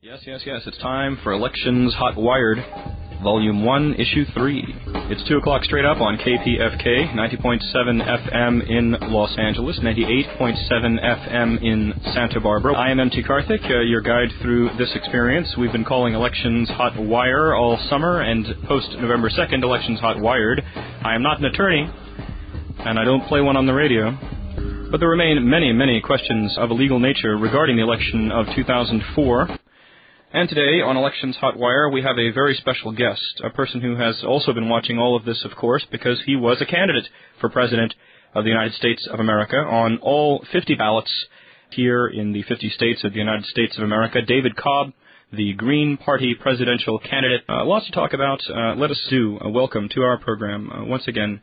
Yes. It's time for Elections Hotwired, Volume 1, Issue 3. It's 2 o'clock straight up on KPFK, 90.7 FM in Los Angeles, 98.7 FM in Santa Barbara. I am MT Karthik, your guide through this experience. We've been calling Elections Hotwire all summer, and post-November 2nd, Elections Hotwired. I am not an attorney, and I don't play one on the radio. But there remain many questions of a legal nature regarding the election of 2004. And today, on Elections Hotwire, we have a very special guest, a person who has also been watching all of this, of course, because he was a candidate for President of the United States of America on all 50 ballots here in the 50 states of the United States of America. David Cobb, the Green Party presidential candidate. Lots to talk about. Let us do a welcome to our program, once again,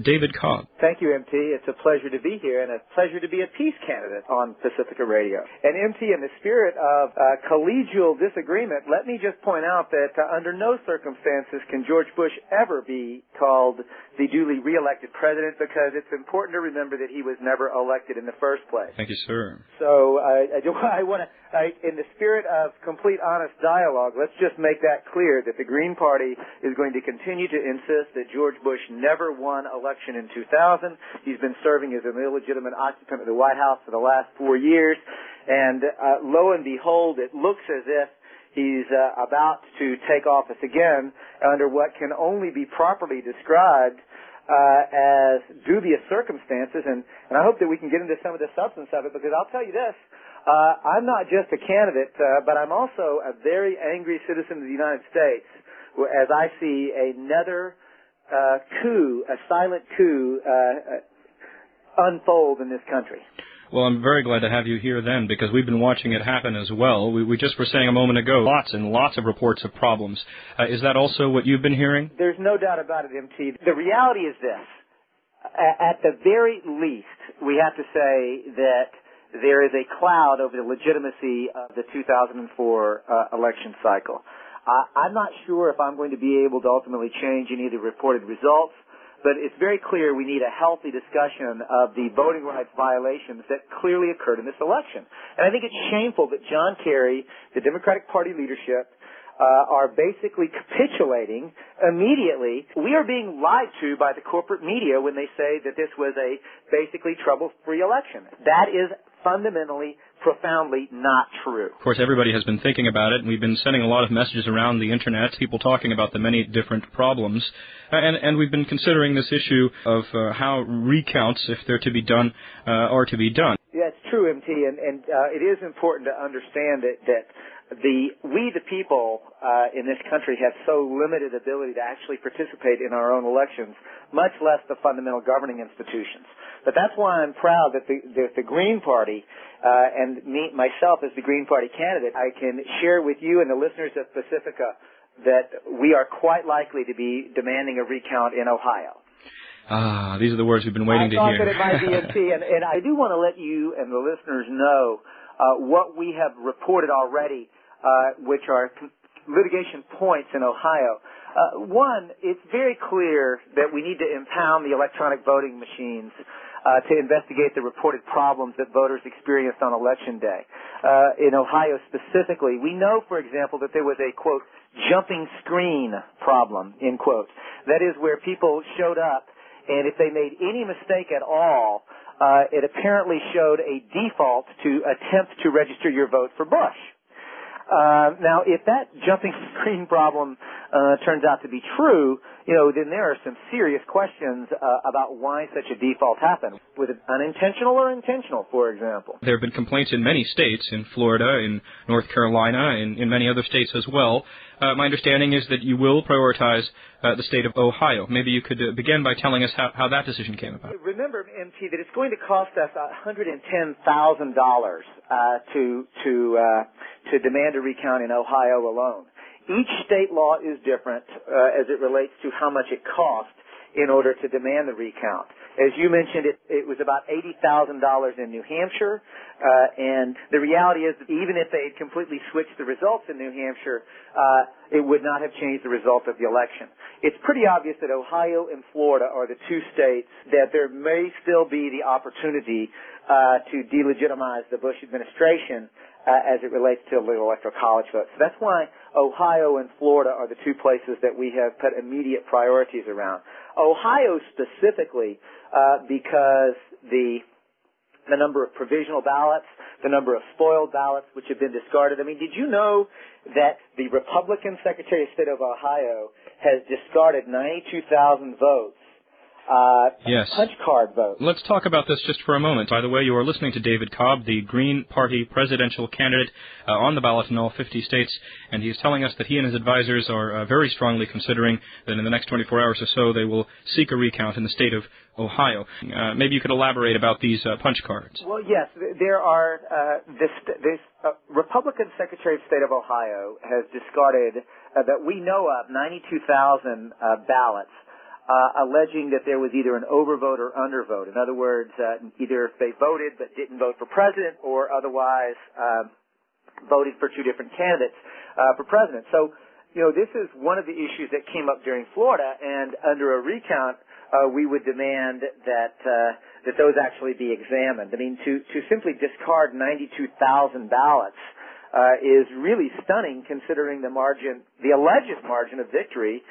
David Cobb. Thank you, MT. It's a pleasure to be here and a pleasure to be a peace candidate on Pacifica Radio. And MT, in the spirit of collegial disagreement, let me just point out that under no circumstances can George Bush ever be called the duly reelected president, because it's important to remember that he was never elected in the first place. Thank you, sir. So I want to, in the spirit of complete honest dialogue, let's just make that clear that the Green Party is going to continue to insist that George Bush never won election in 2000. He's been serving as an illegitimate occupant of the White House for the last 4 years, and lo and behold, it looks as if he's about to take office again under what can only be properly described as dubious circumstances, and I hope that we can get into some of the substance of it, because I'll tell you this, I'm not just a candidate, but I'm also a very angry citizen of the United States, as I see another coup, a silent coup, unfold in this country. Well, I'm very glad to have you here then, because we've been watching it happen as well. We just were saying a moment ago, lots and lots of reports of problems. Is that also what you've been hearing? There's no doubt about it, MT. The reality is this. At the very least, we have to say that there is a cloud over the legitimacy of the 2004 election cycle. I'm not sure if I'm going to be able to ultimately change any of the reported results, but it's very clear we need a healthy discussion of the voting rights violations that clearly occurred in this election. And I think it's shameful that John Kerry, the Democratic Party leadership, are basically capitulating immediately. We are being lied to by the corporate media when they say that this was a basically trouble-free election. That is fundamentally, profoundly not true. Of course, everybody has been thinking about it, and we've been sending a lot of messages around the Internet, people talking about the many different problems, and we've been considering this issue of how recounts, if they're to be done, are to be done. Yeah, it's true, MT, and it is important to understand that we the people in this country have so limited ability to actually participate in our own elections, much less the fundamental governing institutions. But that's why I'm proud that the Green Party and myself as the Green Party candidate, I can share with you and the listeners of Pacifica that we are quite likely to be demanding a recount in Ohio. These are the words we've been waiting to hear. I thought that it might be, MT, and I do want to let you and the listeners know what we have reported already, which are litigation points in Ohio. One, it's very clear that we need to impound the electronic voting machines to investigate the reported problems that voters experienced on Election Day. In Ohio specifically, we know, for example, that there was a, quote, jumping screen problem, end quote. That is where people showed up, and if they made any mistake at all, it apparently showed a default to attempt to register your vote for Bush. Now, if that jumping screen problem turns out to be true, then there are some serious questions about why such a default happened. Was it unintentional or intentional, for example? There have been complaints in many states, in Florida, in North Carolina, in many other states as well. My understanding is that you will prioritize the state of Ohio. Maybe you could begin by telling us how that decision came about. Remember, MT, that it's going to cost us $110,000 to demand a recount in Ohio alone. Each state law is different as it relates to how much it costs in order to demand the recount. As you mentioned, it was about $80,000 in New Hampshire, and the reality is that even if they had completely switched the results in New Hampshire, it would not have changed the result of the election. It's pretty obvious that Ohio and Florida are the two states that there may still be the opportunity to delegitimize the Bush administration as it relates to electoral college votes. So that's why Ohio and Florida are the two places that we have put immediate priorities around. Ohio specifically because the number of provisional ballots, the number of spoiled ballots which have been discarded. I mean, did you know that the Republican Secretary of State of Ohio has discarded 92,000 votes? Yes. Punch card votes. Let's talk about this just for a moment. By the way, you are listening to David Cobb, the Green Party presidential candidate on the ballot in all 50 states, and he is telling us that he and his advisors are very strongly considering that in the next 24 hours or so they will seek a recount in the state of Ohio. Maybe you could elaborate about these punch cards. Well, yes, there are. This Republican Secretary of State of Ohio has discarded that we know of 92,000 ballots. Alleging that there was either an overvote or undervote. In other words, either they voted but didn't vote for president or otherwise voted for two different candidates for president. So, this is one of the issues that came up during Florida, and under a recount, we would demand that those actually be examined. I mean, to simply discard 92,000 ballots is really stunning considering the alleged margin of victory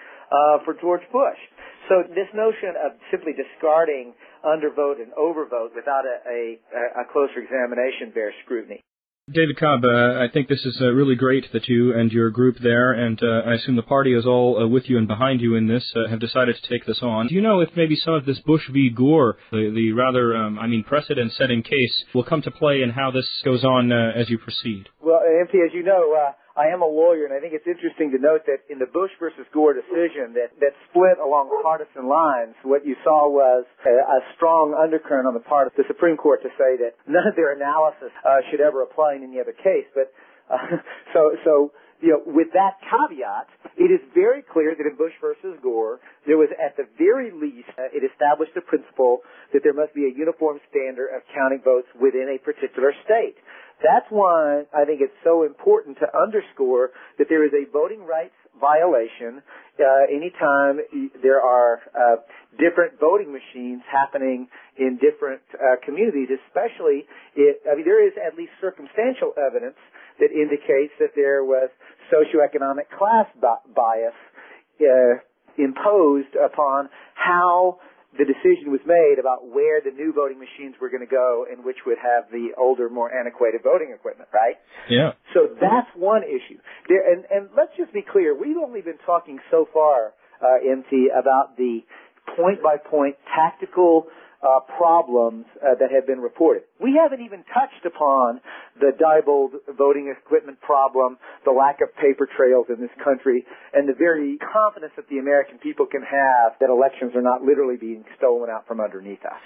for George Bush. So this notion of simply discarding undervote and overvote without a closer examination bears scrutiny. David Cobb, I think this is really great that you and your group there, and I assume the party is all with you and behind you in this, have decided to take this on. Do you know if maybe some of this Bush v. Gore, the rather, precedent-setting case, will come to play in how this goes on as you proceed? Well, MP, as you know, I am a lawyer, and I think it's interesting to note that in the Bush versus Gore decision that split along partisan lines, what you saw was a strong undercurrent on the part of the Supreme Court to say that none of their analysis should ever apply in any other case. But with that caveat, it is very clear that in Bush versus Gore, there was at the very least, it established the principle that there must be a uniform standard of counting votes within a particular state. That's why I think it's so important to underscore that there is a voting rights violation anytime there are different voting machines happening in different communities, especially there is at least circumstantial evidence that indicates that there was socioeconomic class bias imposed upon how the decision was made about where the new voting machines were going to go and which would have the older, more antiquated voting equipment, right? Yeah. So that's one issue. And let's just be clear, we've only been talking so far, MT, about the point-by-point tactical problems that have been reported. We haven't even touched upon the Diebold voting equipment problem, the lack of paper trails in this country, and the very confidence that the American people can have that elections are not literally being stolen out from underneath us.